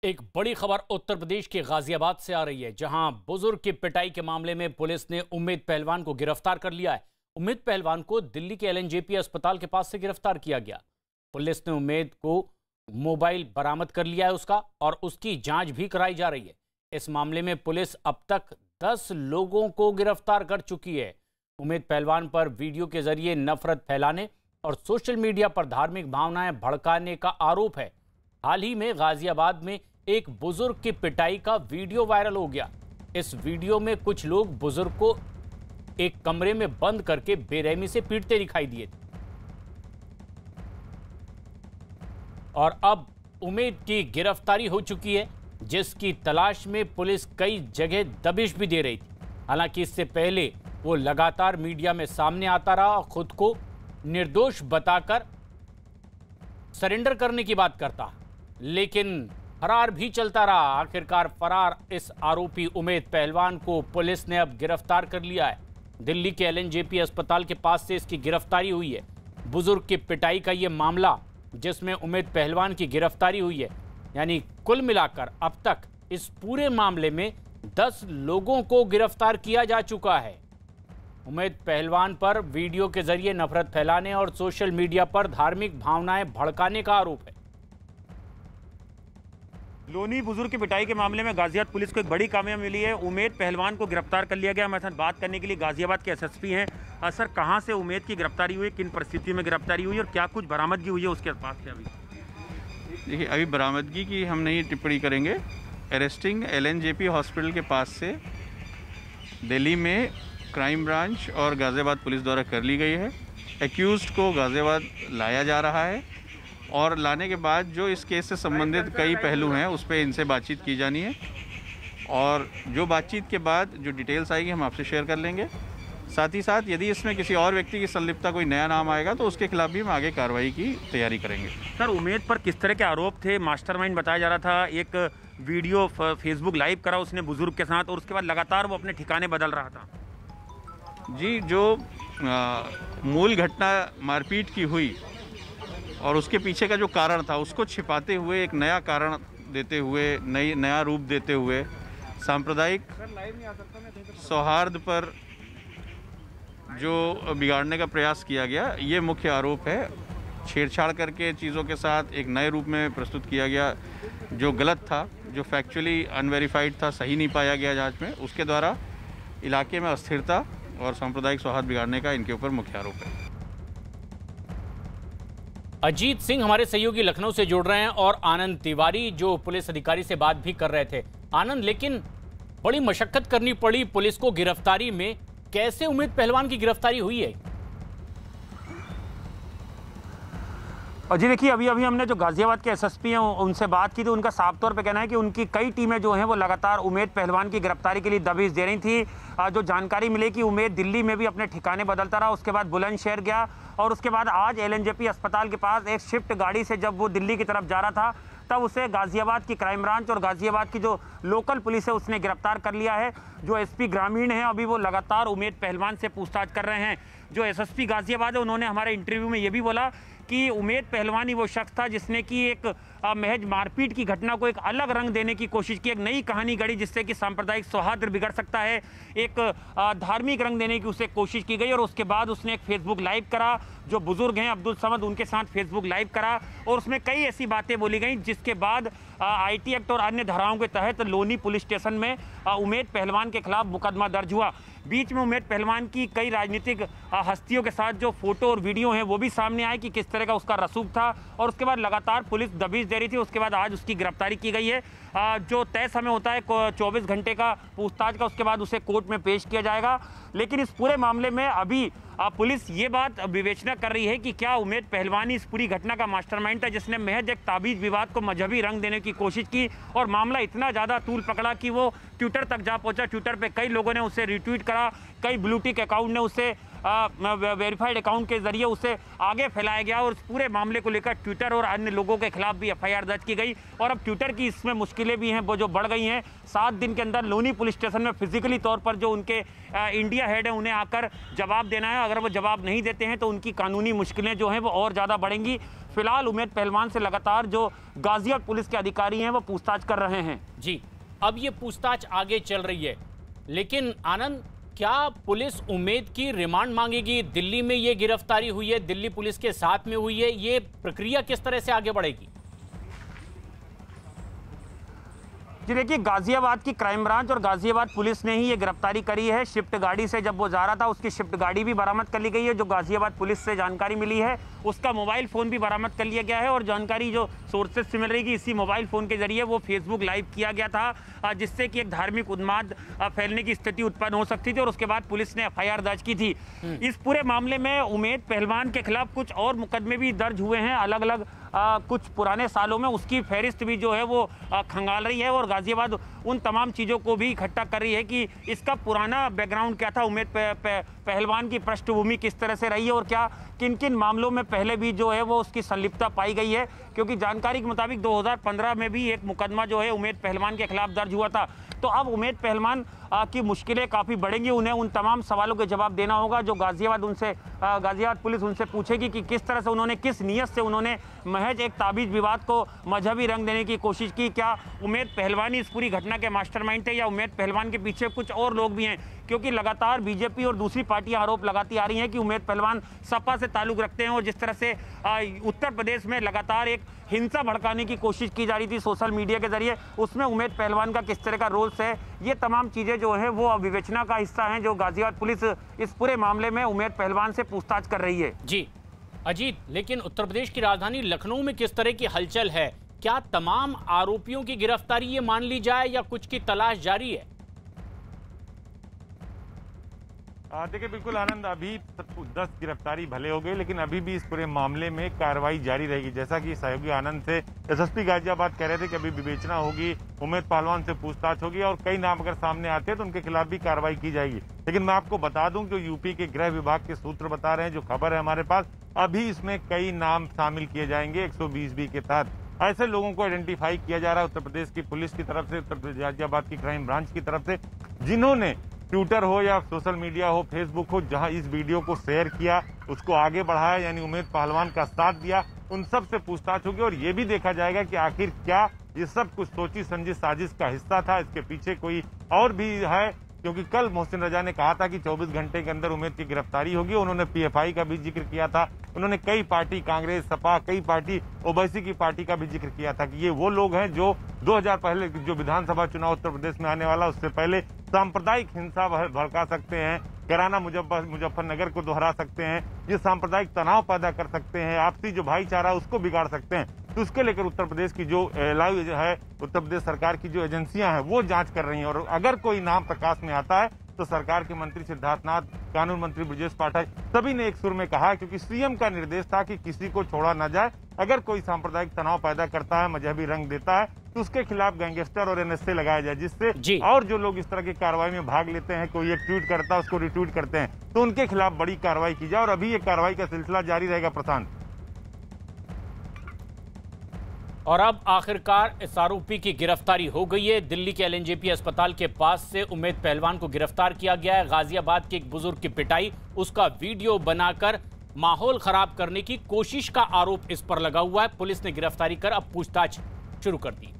एक बड़ी खबर उत्तर प्रदेश के गाजियाबाद से आ रही है, जहां बुजुर्ग की पिटाई के मामले में पुलिस ने उम्मेद पहलवान को गिरफ्तार कर लिया है। उम्मेद पहलवान को दिल्ली के एलएनजेपी अस्पताल के पास से गिरफ्तार किया गया। पुलिस ने उम्मेद को मोबाइल बरामद कर लिया है उसका, और उसकी जांच भी कराई जा रही है। इस मामले में पुलिस अब तक 10 लोगों को गिरफ्तार कर चुकी है। उम्मेद पहलवान पर वीडियो के जरिए नफरत फैलाने और सोशल मीडिया पर धार्मिक भावनाएं भड़काने का आरोप है। हाल ही में गाजियाबाद में एक बुजुर्ग की पिटाई का वीडियो वायरल हो गया। इस वीडियो में कुछ लोग बुजुर्ग को एक कमरे में बंद करके बेरहमी से पीटते दिखाई दिए थे। और अब उम्मेद की गिरफ्तारी हो चुकी है, जिसकी तलाश में पुलिस कई जगह दबिश भी दे रही थी। हालांकि इससे पहले वो लगातार मीडिया में सामने आता रहा और खुद को निर्दोष बताकर सरेंडर करने की बात करता, लेकिन फरार भी चलता रहा। आखिरकार फरार इस आरोपी उम्मेद पहलवान को पुलिस ने अब गिरफ्तार कर लिया है। दिल्ली के एलएनजेपी अस्पताल के पास से इसकी गिरफ्तारी हुई है। बुजुर्ग की पिटाई का ये मामला जिसमें उम्मेद पहलवान की गिरफ्तारी हुई है, यानी कुल मिलाकर अब तक इस पूरे मामले में 10 लोगों को गिरफ्तार किया जा चुका है। उम्मेद पहलवान पर वीडियो के जरिए नफरत फैलाने और सोशल मीडिया पर धार्मिक भावनाएं भड़काने का आरोप है। लोनी बुजुर्ग की पिटाई के मामले में गाजियाबाद पुलिस को एक बड़ी कामयाबी मिली है। उम्मेद पहलवान को गिरफ्तार कर लिया गया। हमारे साथ बात करने के लिए गाजियाबाद के एसएसपी हैं। सर, कहां से उम्मेद की गिरफ्तारी हुई, किन परिस्थितियों में गिरफ्तारी हुई और क्या कुछ बरामदगी हुई है उसके पास से? अभी देखिए, अभी बरामदगी की हम नहीं टिप्पणी करेंगे। अरेस्टिंग एलएनजेपी हॉस्पिटल के पास से दिल्ली में क्राइम ब्रांच और गाजियाबाद पुलिस द्वारा कर ली गई है। एक्यूज्ड को गाजियाबाद लाया जा रहा है और लाने के बाद जो इस केस से संबंधित कई पहलू हैं उस पर इनसे बातचीत की जानी है, और जो बातचीत के बाद जो डिटेल्स आएगी हम आपसे शेयर कर लेंगे। साथ ही साथ यदि इसमें किसी और व्यक्ति की संलिप्तता, कोई नया नाम आएगा तो उसके खिलाफ भी हम आगे कार्रवाई की तैयारी करेंगे। सर, उम्मेद पर किस तरह के आरोप थे? मास्टरमाइंड बताया जा रहा था। एक वीडियो फेसबुक लाइव करा उसने बुजुर्ग के साथ, और उसके बाद लगातार वो अपने ठिकाने बदल रहा था। जी, जो मूल घटना मारपीट की हुई और उसके पीछे का जो कारण था उसको छिपाते हुए एक नया कारण देते हुए, नया रूप देते हुए सांप्रदायिक सौहार्द पर जो बिगाड़ने का प्रयास किया गया, ये मुख्य आरोप है। छेड़छाड़ करके चीज़ों के साथ एक नए रूप में प्रस्तुत किया गया, जो गलत था, जो फैक्चुअली अनवेरीफाइड था, सही नहीं पाया गया जांच में, उसके द्वारा इलाके में अस्थिरता और सांप्रदायिक सौहार्द बिगाड़ने का इनके ऊपर मुख्य आरोप है। अजीत सिंह हमारे सहयोगी लखनऊ से जुड़ रहे हैं और आनंद तिवारी जो पुलिस अधिकारी से बात भी कर रहे थे। आनंद, लेकिन बड़ी मशक्कत करनी पड़ी पुलिस को गिरफ्तारी में, कैसे उम्मेद पहलवान की गिरफ्तारी हुई है? और जी देखिए, अभी हमने जो गाजियाबाद के एसएसपी हैं उनसे बात की, तो उनका साफ तौर पे कहना है कि उनकी कई टीमें जो हैं वो लगातार उम्मेद पहलवान की गिरफ्तारी के लिए दबिश दे रही थी। जो जानकारी मिली कि उम्मेद दिल्ली में भी अपने ठिकाने बदलता रहा, उसके बाद बुलंदशहर गया, और उसके बाद आज एलएनजेपी अस्पताल के पास एक शिफ्ट गाड़ी से जब वो दिल्ली की तरफ जा रहा था, तब उसे गाजियाबाद की क्राइम ब्रांच और गाजियाबाद की जो लोकल पुलिस है उसने गिरफ्तार कर लिया है। जो एसपी ग्रामीण है, अभी वो लगातार उम्मेद पहलवान से पूछताछ कर रहे हैं। जो एसएसपी गाजियाबाद है, उन्होंने हमारे इंटरव्यू में ये भी बोला कि उम्मेद पहलवान ही वो शख्स था जिसने कि एक महज मारपीट की घटना को एक अलग रंग देने की कोशिश की, एक नई कहानी गढ़ी जिससे कि सांप्रदायिक सौहार्द बिगड़ सकता है, एक धार्मिक रंग देने की उसे कोशिश की गई। और उसके बाद उसने एक फेसबुक लाइव करा, जो बुजुर्ग हैं अब्दुल समद, उनके साथ फेसबुक लाइव करा, और उसमें कई ऐसी बातें बोली गई जिसके बाद आईटी एक्ट और अन्य धाराओं के तहत लोनी पुलिस स्टेशन में उम्मेद पहलवान के खिलाफ मुकदमा दर्ज हुआ। बीच में उम्मेद पहलवान की कई राजनीतिक हस्तियों के साथ जो फोटो और वीडियो हैं वो भी सामने आए कि किस तरह का उसका रसूख था, और उसके बाद लगातार पुलिस दबिश दे रही थी। उसके बाद आज उसकी गिरफ्तारी की गई है। जो तय समय होता है 24 घंटे का पूछताछ का, उसके बाद उसे कोर्ट में पेश किया जाएगा। लेकिन इस पूरे मामले में अभी पुलिस ये बात विवेचना कर रही है कि क्या उम्मेद पहलवान इस पूरी घटना का मास्टरमाइंड था, जिसने महज एक ताबीज विवाद को मजहबी रंग देने की कोशिश की, और मामला इतना ज़्यादा तूल पकड़ा कि वो ट्विटर तक जा पहुंचा। ट्विटर पे कई लोगों ने उसे रिट्वीट करा, कई ब्लू टिक अकाउंट ने उसे वेरीफाइड अकाउंट के जरिए उसे आगे फैलाया गया, और इस पूरे मामले को लेकर ट्विटर और अन्य लोगों के खिलाफ भी एफआईआर दर्ज की गई। और अब ट्विटर की इसमें मुश्किलें भी हैं वो जो बढ़ गई हैं। 7 दिन के अंदर लोनी पुलिस स्टेशन में फिजिकली तौर पर जो उनके इंडिया हेड है उन्हें आकर जवाब देना है। अगर वो जवाब नहीं देते हैं तो उनकी कानूनी मुश्किलें जो हैं वो और ज़्यादा बढ़ेंगी। फिलहाल उमेद पहलवान से लगातार जो गाजियाबाद पुलिस के अधिकारी हैं वो पूछताछ कर रहे हैं। जी, अब ये पूछताछ आगे चल रही है, लेकिन आनंद, क्या पुलिस उमेद की रिमांड मांगेगी? दिल्ली में ये गिरफ्तारी हुई है, दिल्ली पुलिस के साथ में हुई है, ये प्रक्रिया किस तरह से आगे बढ़ेगी? जी देखिए, गाजियाबाद की क्राइम ब्रांच और गाजियाबाद पुलिस ने ही ये गिरफ्तारी करी है। शिफ्ट गाड़ी से जब वो जा रहा था, उसकी शिफ्ट गाड़ी भी बरामद कर ली गई है। जो गाजियाबाद पुलिस से जानकारी मिली है, उसका मोबाइल फ़ोन भी बरामद कर लिया गया है और जानकारी जो सोर्सेज से मिल रही है कि इसी मोबाइल फ़ोन के जरिए वो फेसबुक लाइव किया गया था, जिससे कि एक धार्मिक उन्माद फैलने की स्थिति उत्पन्न हो सकती थी और उसके बाद पुलिस ने FIR दर्ज की थी। इस पूरे मामले में उमेद पहलवान के खिलाफ कुछ और मुकदमे भी दर्ज हुए हैं अलग अलग कुछ पुराने सालों में। उसकी फहरिस्त भी जो है वो खंगाल रही है और गाजियाबाद उन तमाम चीज़ों को भी इकट्ठा कर रही है कि इसका पुराना बैकग्राउंड क्या था, उमेद पहलवान की पृष्ठभूमि किस तरह से रही है और क्या किन किन मामलों में पहले भी जो है वो उसकी संलिप्तता पाई गई है। क्योंकि जानकारी के मुताबिक 2015 में भी एक मुकदमा जो है उमेद पहलवान के खिलाफ दर्ज हुआ था। तो अब उमेद पहलवान की मुश्किलें काफ़ी बढ़ेंगी। उन्हें उन तमाम सवालों के जवाब देना होगा जो गाजियाबाद पुलिस उनसे पूछेगी कि किस तरह से उन्होंने, किस नीयत से उन्होंने महज एक ताबीज़ विवाद को मजहबी रंग देने की कोशिश की। क्या उमेद पहलवान ही इस पूरी घटना के मास्टरमाइंड थे या उमेद पहलवान के पीछे कुछ और लोग भी हैं? क्योंकि लगातार बीजेपी और दूसरी पार्टियां आरोप लगाती आ रही हैं कि उमेद पहलवान सपा से ताल्लुक रखते हैं और जिस तरह से उत्तर प्रदेश में लगातार एक हिंसा भड़काने की कोशिश की जा रही थी सोशल मीडिया के जरिए, उसमें उमेद पहलवान का किस तरह का रोल है। ये तमाम चीज़ें जो हैं वो विवेचना का हिस्सा हैं जो गाजियाबाद पुलिस इस पूरे मामले में उमेद पहलवान से पूछताछ कर रही है। जी अजीत, लेकिन उत्तर प्रदेश की राजधानी लखनऊ में किस तरह की हलचल है? क्या तमाम आरोपियों की गिरफ्तारी ये मान ली जाए या कुछ की तलाश जारी है? देखिए बिल्कुल आनंद, अभी 10 गिरफ्तारी भले हो गए लेकिन अभी भी इस पूरे मामले में कार्रवाई जारी रहेगी। जैसा कि सहयोगी आनंद से SSP गाजियाबाद कह रहे थे कि अभी विवेचना होगी, उमेद पहलवान से पूछताछ होगी और कई नाम अगर सामने आते हैं तो उनके खिलाफ भी कार्रवाई की जाएगी। लेकिन मैं आपको बता दूं, जो यूपी के गृह विभाग के सूत्र बता रहे हैं, जो खबर है हमारे पास, अभी इसमें कई नाम शामिल किए जाएंगे 120B के तहत। ऐसे लोगों को आइडेंटिफाई किया जा रहा है उत्तर प्रदेश की पुलिस की तरफ से, उत्तर प्रदेश गाजियाबाद की क्राइम ब्रांच की तरफ से, जिन्होंने ट्विटर हो या सोशल मीडिया हो, फेसबुक हो, जहां इस वीडियो को शेयर किया, उसको आगे बढ़ाया, यानी उमेद पहलवान का साथ दिया, उन सब से पूछताछ होगी और ये भी देखा जाएगा कि आखिर क्या ये सब कुछ सोची समझी साजिश का हिस्सा था, इसके पीछे कोई और भी है। क्योंकि कल मोहसिन रजा ने कहा था कि 24 घंटे के अंदर उमेद की गिरफ्तारी होगी। उन्होंने PFI का भी जिक्र किया था, उन्होंने कई पार्टी, कांग्रेस, सपा, कई पार्टी, ओवैसी की पार्टी का भी जिक्र किया था कि ये वो लोग हैं जो 2000 पहले जो विधानसभा चुनाव उत्तर प्रदेश में आने वाला, उससे पहले सांप्रदायिक हिंसा भड़का सकते हैं, कैराना मुजफ्फरनगर को दोहरा सकते हैं, ये सांप्रदायिक तनाव पैदा कर सकते हैं, आपसी जो भाईचारा उसको बिगाड़ सकते हैं। तो उसके लेकर उत्तर प्रदेश की जो लाइव है, उत्तर प्रदेश सरकार की जो एजेंसियां हैं वो जांच कर रही हैं और अगर कोई नाम प्रकाश में आता है तो सरकार के मंत्री सिद्धार्थनाथ, कानून मंत्री ब्रजेश पाठक, सभी ने एक सुर में कहा, क्योंकि सीएम का निर्देश था कि किसी को छोड़ा न जाए। अगर कोई सांप्रदायिक तनाव पैदा करता है, मजहबी रंग देता है, तो उसके खिलाफ गैंगस्टर और NSA लगाया जाए, जिससे और जो लोग इस तरह की कार्रवाई में भाग लेते हैं, कोई एक ट्वीट करता है उसको रिट्वीट करते हैं, तो उनके खिलाफ बड़ी कार्रवाई की जाए। और अभी ये कार्रवाई का सिलसिला जारी रहेगा प्रशांत। और अब आखिरकार इस आरोपी की गिरफ्तारी हो गई है। दिल्ली के LNJP अस्पताल के पास से उमेद पहलवान को गिरफ्तार किया गया है। गाजियाबाद के एक बुजुर्ग की पिटाई, उसका वीडियो बनाकर माहौल खराब करने की कोशिश का आरोप इस पर लगा हुआ है। पुलिस ने गिरफ्तारी कर अब पूछताछ शुरू कर दी।